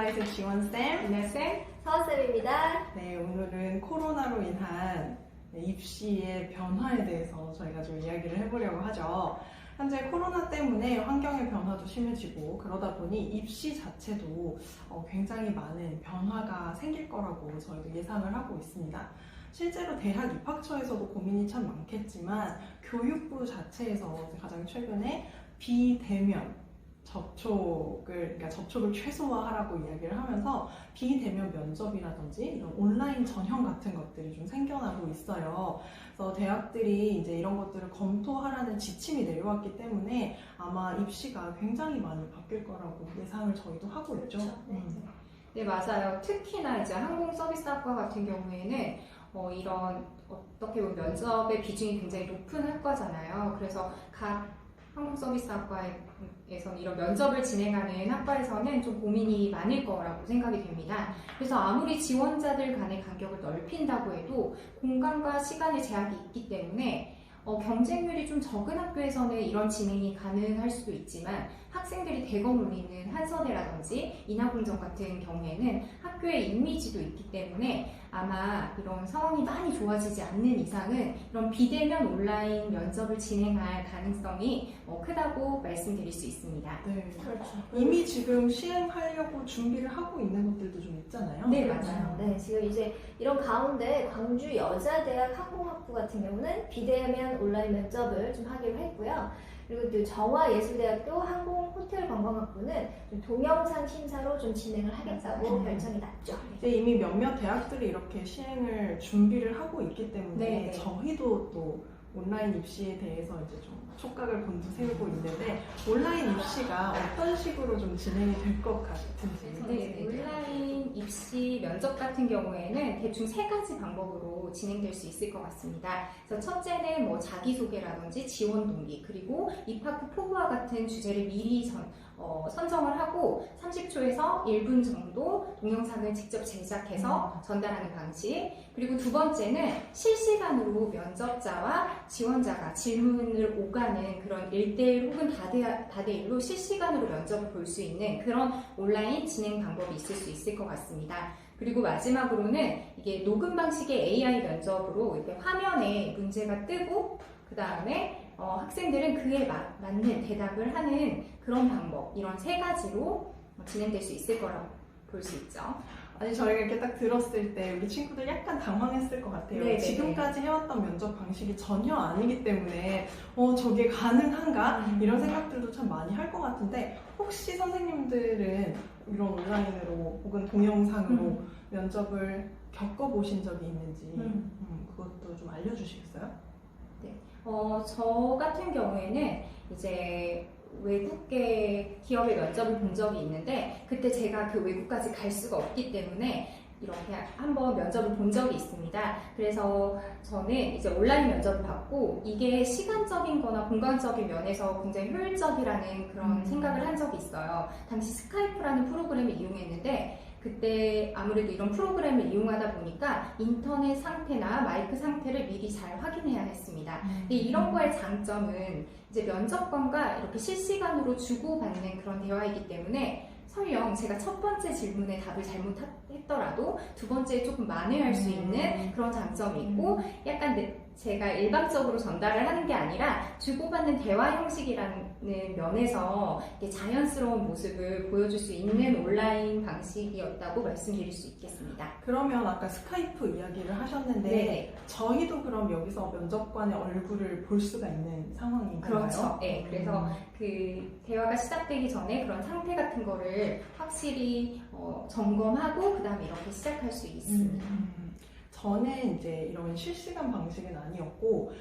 온라인의 지원쌤, 이나쌤, 서원쌤입니다. 네, 오늘은 코로나로 인한 입시의 변화에 대해서 저희가 좀 이야기를 해보려고 하죠. 현재 코로나 때문에 환경의 변화도 심해지고 그러다 보니 입시 자체도 굉장히 많은 변화가 생길 거라고 저희도 예상을 하고 있습니다. 실제로 대학 입학처에서도 고민이 참 많겠지만 교육부 자체에서 가장 최근에 비대면 그러니까 접촉을 최소화하라고 이야기를 하면서 비대면 면접이라든지 이런 온라인 전형 같은 것들이 좀 생겨나고 있어요. 그래서 대학들이 이제 이런 것들을 검토하라는 지침이 내려왔기 때문에 아마 입시가 굉장히 많이 바뀔 거라고 예상을 저희도 하고 있죠. 네, 맞아요. 특히나 이제 항공서비스학과 같은 경우에는 이런 어떻게 보면 면접의 비중이 굉장히 높은 학과잖아요. 그래서 각 항공서비스학과에서는 이런 면접을 진행하는 학과에서는 좀 고민이 많을 거라고 생각이 됩니다. 그래서 아무리 지원자들 간의 간격을 넓힌다고 해도 공간과 시간의 제약이 있기 때문에 경쟁률이 좀 적은 학교에서는 이런 진행이 가능할 수도 있지만 학생들이 대거 몰리는 한서대라든지 인하공정 같은 경우에는 학교의 이미지도 있기 때문에 아마 이런 상황이 많이 좋아지지 않는 이상은 이런 비대면 온라인 면접을 진행할 가능성이 크다고 말씀드릴 수 있습니다. 네, 그렇죠. 이미 지금 시행하려고 준비를 하고 있는 것들도 좀 있잖아요. 네, 맞아요. 네, 지금 이제 이런 가운데 광주 여자대학 항공학부 같은 경우는 비대면 온라인 면접을 좀 하기로 했고요. 그리고 또 정화예술대학교 항공호텔관광학부는 좀 동영상 심사로 좀 진행을 하겠다고 결정이 났죠. 이제 이미 몇몇 대학들이 이렇게 시행을 준비를 하고 있기 때문에 네. 저희도 또 온라인 입시에 대해서 이제 좀 촉각을 곤두세우고 있는데 온라인 입시가 어떤 식으로 좀 진행이 될 것 같은지. 네, 온라인 입시 면접 같은 경우에는 대충 3가지 방법으로 진행될 수 있을 것 같습니다. 그래서 첫째는 뭐 자기소개라든지 지원 동기, 그리고 입학 후 포부와 같은 주제를 미리 선정을 하고 30초에서 1분 정도 동영상을 직접 제작해서 전달하는 방식. 그리고 두 번째는 실시간으로 면접자와 지원자가 질문을 오가는 그런 1대1 혹은 다대1로 실시간으로 면접을 볼 수 있는 그런 온라인 진행 방법이 있을 수 있을 것 같습니다. 그리고 마지막으로는 이게 녹음 방식의 AI 면접으로 이렇게 화면에 문제가 뜨고 그 다음에 학생들은 그에 맞는 대답을 하는 그런 방법, 이런 3가지로 진행될 수 있을 거라고 볼 수 있죠. 아니 저희가 이렇게 딱 들었을 때 우리 친구들 약간 당황했을 것 같아요. 네네네. 지금까지 해왔던 면접 방식이 전혀 아니기 때문에 저게 가능한가? 이런 생각들도 참 많이 할 것 같은데 혹시 선생님들은 이런 온라인으로 혹은 동영상으로 면접을 겪어보신 적이 있는지 그것도 좀 알려주시겠어요? 네. 저 같은 경우에는 이제 외국계 기업의 면접을 본 적이 있는데 그때 제가 그 외국까지 갈 수가 없기 때문에 이렇게 한번 면접을 본 적이 있습니다. 그래서 저는 이제 온라인 면접을 받고 이게 시간적인 거나 공간적인 면에서 굉장히 효율적이라는 그런 생각을 한 적이 있어요. 당시 스카이프라는 프로그램을 이용했는데 그때 아무래도 이런 프로그램을 이용하다 보니까 인터넷 상태나 마이크 상태를 미리 잘 확인해야 했습니다. 근데 이런 거의 장점은 이제 면접관과 이렇게 실시간으로 주고받는 그런 대화이기 때문에 설령 제가 첫 번째 질문에 답을 잘못했더라도 두 번째에 조금 만회할 수 있는 그런 장점이 있고 약간 제가 일방적으로 전달을 하는 게 아니라 주고받는 대화 형식이라는 면에서 자연스러운 모습을 보여줄 수 있는 온라인 방식이었다고 말씀드릴 수 있겠습니다. 그러면 아까 스카이프 이야기를 하셨는데 네. 저희도 그럼 여기서 면접관의 얼굴을 볼 수가 있는 상황인가요? 그렇죠. 네. 그래서 그 대화가 시작되기 전에 그런 상태 같은 거를 확실히 점검하고 그 다음에 이렇게 시작할 수 있습니다. 저는 이제 이런 실시간 방식은 아니었고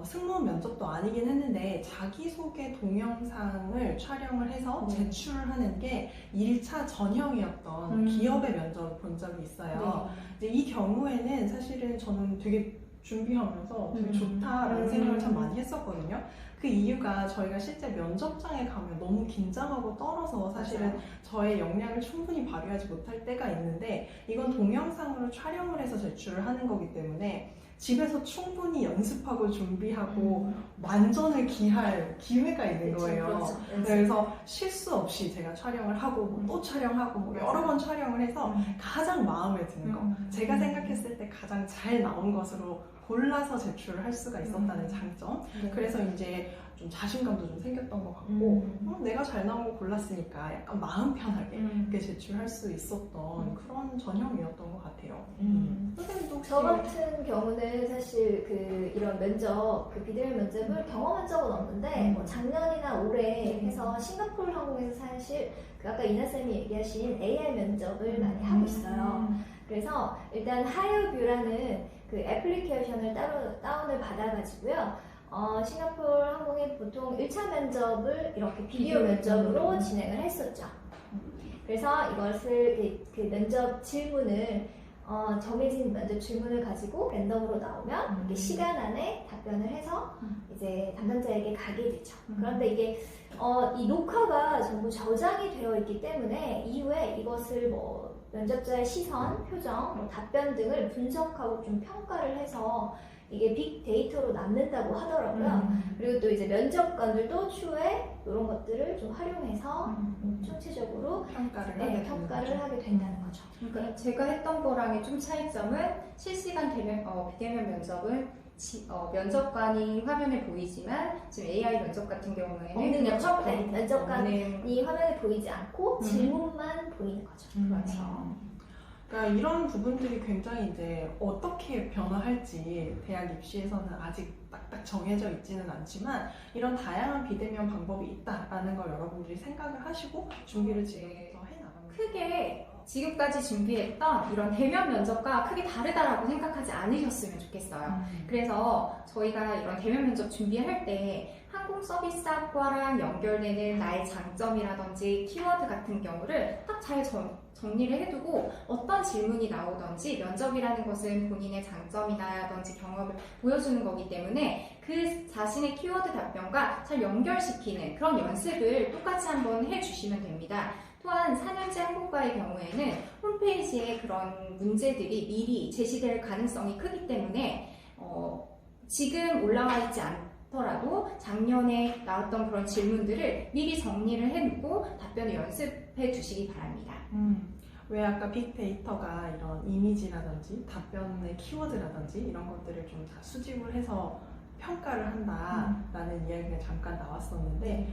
승무원 면접도 아니긴 했는데 자기소개 동영상을 촬영을 해서 제출하는 게 1차 전형이었던 기업의 면접을 본 적이 있어요. 네. 이제 이 경우에는 사실은 저는 되게 준비하면서 되게 좋다라는 생각을 참 많이 했었거든요. 그 이유가 저희가 실제 면접장에 가면 너무 긴장하고 떨어서 사실은 맞아요. 저의 역량을 충분히 발휘하지 못할 때가 있는데 이건 동영상으로 촬영을 해서 제출을 하는 거기 때문에 집에서 충분히 연습하고 준비하고 완전을 기할 기회가 있는 거예요. 그렇죠. 그래서 실수 없이 제가 촬영을 하고 또 촬영하고 여러 번 촬영을 해서 가장 마음에 드는 거, 제가 생각했을 때 가장 잘 나온 것으로 골라서 제출을 할 수가 있었다는 장점. 네. 그래서 이제 좀 자신감도 좀 생겼던 것 같고 내가 잘 나온 거 골랐으니까 약간 마음 편하게 이렇게 제출할 수 있었던 그런 전형이었던 것 같아요. 선생님도 혹시 저 같은 경우는 사실 이런 면접, 비대면 면접을 경험한 적은 없는데 뭐 작년이나 올해 해서 싱가포르 항공에서 사실 아까 이나쌤이 얘기하신 AI 면접을 많이 하고 있어요. 그래서 일단 하이어뷰라는 애플리케이션을 따로 다운을 받아가지고요. 싱가포르 항공이 보통 1차 면접을 이렇게 비디오 면접으로 진행을 했었죠. 그래서 이것을 그 면접 질문을 정해진 면접 질문을 가지고 랜덤으로 나오면 이렇게 시간 안에 답변을 해서 이제 담당자에게 가게 되죠. 그런데 이게 이 녹화가 전부 저장이 되어 있기 때문에 이후에 이것을 뭐 면접자의 시선, 표정, 뭐 답변 등을 분석하고 좀 평가를 해서 이게 빅데이터로 남는다고 하더라고요. 그리고 또 이제 면접관들도 추후에 이런 것들을 좀 활용해서 총체적으로 평가를 하게 된다는 거죠. 그러니까 제가 했던 거랑의 좀 차이점은 실시간 비대면 면접은 면접관이 화면에 보이지만 지금 AI 면접 같은 경우에는 없는 그냥 거죠. 네, 면접관이 없는 화면에 보이지 않고 질문만 보이는 거죠. 그렇죠. 그러니까 이런 부분들이 굉장히 이제 어떻게 변화할지 대학 입시에서는 아직 딱딱 정해져 있지는 않지만 이런 다양한 비대면 방법이 있다라는 걸 여러분들이 생각을 하시고 준비를 지금부터 해나가면 크게 지금까지 준비했던 이런 대면 면접과 크게 다르다라고 생각하지 않으셨으면 좋겠어요. 그래서 저희가 이런 대면 면접 준비할 때 항공 서비스학과랑 연결되는 나의 장점이라든지 키워드 같은 경우를 딱 잘 정리를 해두고 어떤 질문이 나오든지 면접이라는 것은 본인의 장점이라든지 경험을 보여주는 거기 때문에 그 자신의 키워드 답변과 잘 연결시키는 그런 연습을 똑같이 한번 해주시면 됩니다. 또한 4년제 항공과의 경우에는 홈페이지에 그런 문제들이 미리 제시될 가능성이 크기 때문에 지금 올라와 있지 않더라도 작년에 나왔던 그런 질문들을 미리 정리를 해놓고 답변을 연습해 주시기 바랍니다. 왜 아까 빅데이터가 이런 이미지라든지 답변의 키워드라든지 이런 것들을 좀 다 수집을 해서 평가를 한다라는 이야기가 잠깐 나왔었는데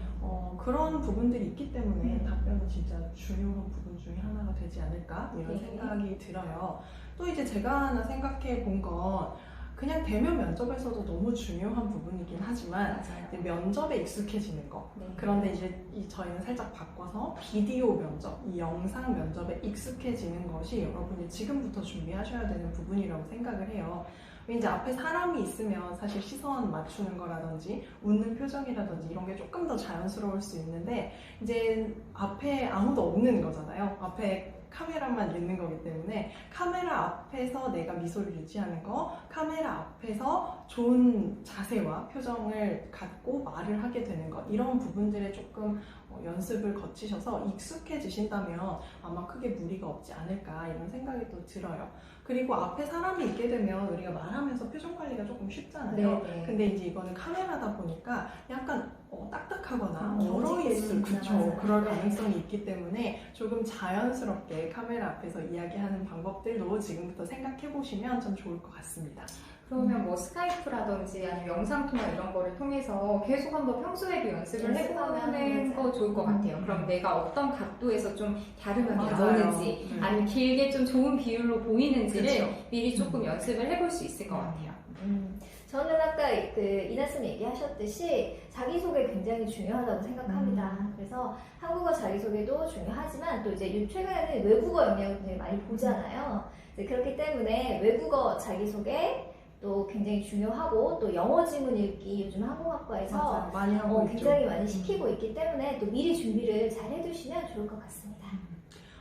그런 부분들이 있기 때문에 답변은 진짜 중요한 부분 중에 하나가 되지 않을까 이런 생각이 들어요. 또 이제 제가 하나 생각해 본 건 그냥 대면 면접에서도 너무 중요한 부분이긴 하지만 이제 면접에 익숙해지는 거. 그런데 이제 저희는 살짝 바꿔서 비디오 면접, 이 영상 면접에 익숙해지는 것이 여러분이 지금부터 준비하셔야 되는 부분이라고 생각을 해요. 이제 앞에 사람이 있으면 사실 시선 맞추는 거라든지 웃는 표정이라든지 이런 게 조금 더 자연스러울 수 있는데 이제 앞에 아무도 없는 거잖아요. 앞에 카메라만 있는 거기 때문에 카메라 앞에서 내가 미소를 유지하는 거, 카메라 앞에서 좋은 자세와 표정을 갖고 말을 하게 되는 것, 이런 부분들에 조금 연습을 거치셔서 익숙해지신다면 아마 크게 무리가 없지 않을까 이런 생각이 또 들어요. 그리고 앞에 사람이 있게 되면 우리가 말하면서 표정 관리가 조금 쉽잖아요. 근데 이제 이거는 카메라다 보니까 약간 딱딱하거나 얼어있을 그럴 가능성이 있기 때문에 조금 자연스럽게 카메라 앞에서 이야기하는 방법들도 지금부터 생각해 보시면 참 좋을 것 같습니다. 그러면 뭐 스카이프라든지 아니면 영상통화 이런 거를 통해서 계속 한번 평소에도 연습을 해보는 거 좋을 것 같아요. 그럼 내가 어떤 각도에서 좀 다루면 나오는지 아니면 길게 좀 좋은 비율로 보이는지를 미리 조금 연습을 해볼 수 있을 것 같아요. 저는 아까 이나쌤이 얘기하셨듯이 자기소개 굉장히 중요하다고 생각합니다. 그래서 한국어 자기소개도 중요하지만 또 이제 최근에는 외국어 영역을 되게 많이 보잖아요. 그렇기 때문에 외국어 자기소개 또 굉장히 중요하고 또 영어 지문 읽기 요즘 항공학과에서 많이 하고 굉장히 많이 시키고 있기 때문에 또 미리 준비를 잘 해두시면 좋을 것 같습니다.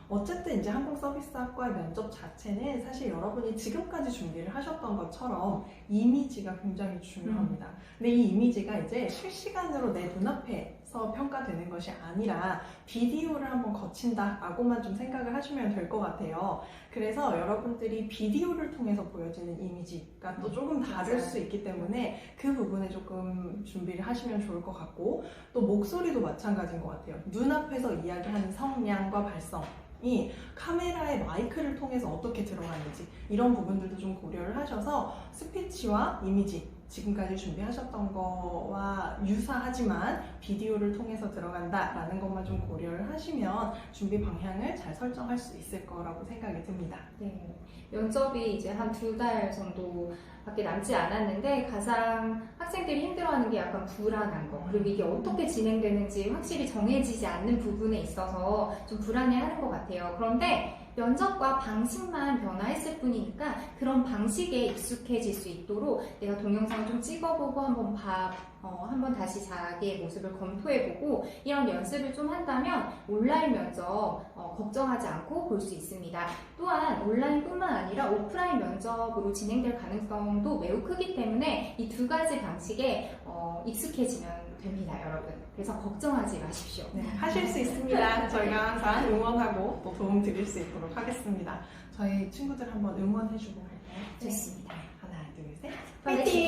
어쨌든 이제 항공서비스학과의 면접 자체는 사실 여러분이 지금까지 준비를 하셨던 것처럼 이미지가 굉장히 중요합니다. 근데 이 이미지가 이제 실시간으로 내 눈앞에 통해서 평가되는 것이 아니라 비디오를 한번 거친다라고만 좀 생각을 하시면 될 것 같아요. 그래서 여러분들이 비디오를 통해서 보여지는 이미지가 또 조금 다를 맞아요. 수 있기 때문에 그 부분에 조금 준비를 하시면 좋을 것 같고, 또 목소리도 마찬가지인 것 같아요. 눈앞에서 이야기하는 성량과 발성이 카메라의 마이크를 통해서 어떻게 들어가는지 이런 부분들도 좀 고려를 하셔서 스피치와 이미지, 지금까지 준비하셨던 거와 유사하지만 비디오를 통해서 들어간다라는 것만 좀 고려를 하시면 준비 방향을 잘 설정할 수 있을 거라고 생각이 듭니다. 네, 면접이 이제 한 2달 정도밖에 남지 않았는데 가장 학생들이 힘들어하는 게 약간 불안한 거, 그리고 이게 어떻게 진행되는지 확실히 정해지지 않는 부분에 있어서 좀 불안해하는 것 같아요. 그런데 면접과 방식만 변화했을 뿐이니까 그런 방식에 익숙해질 수 있도록 내가 동영상을 좀 찍어보고 한번 다시 자기의 모습을 검토해보고 이런 연습을 좀 한다면 온라인 면접 걱정하지 않고 볼 수 있습니다. 또한 온라인뿐만 아니라 오프라인 면접으로 진행될 가능성도 매우 크기 때문에 이 2가지 방식에 익숙해지면 됩니다, 여러분. 그래서 걱정하지 마십시오. 네, 하실 수 있습니다. 저희가 항상 응원하고 또 도움 드릴 수 있도록 하겠습니다. 저희 친구들 한번 응원해주고 갈까요? 좋습니다. 하나, 둘, 셋. 화이팅!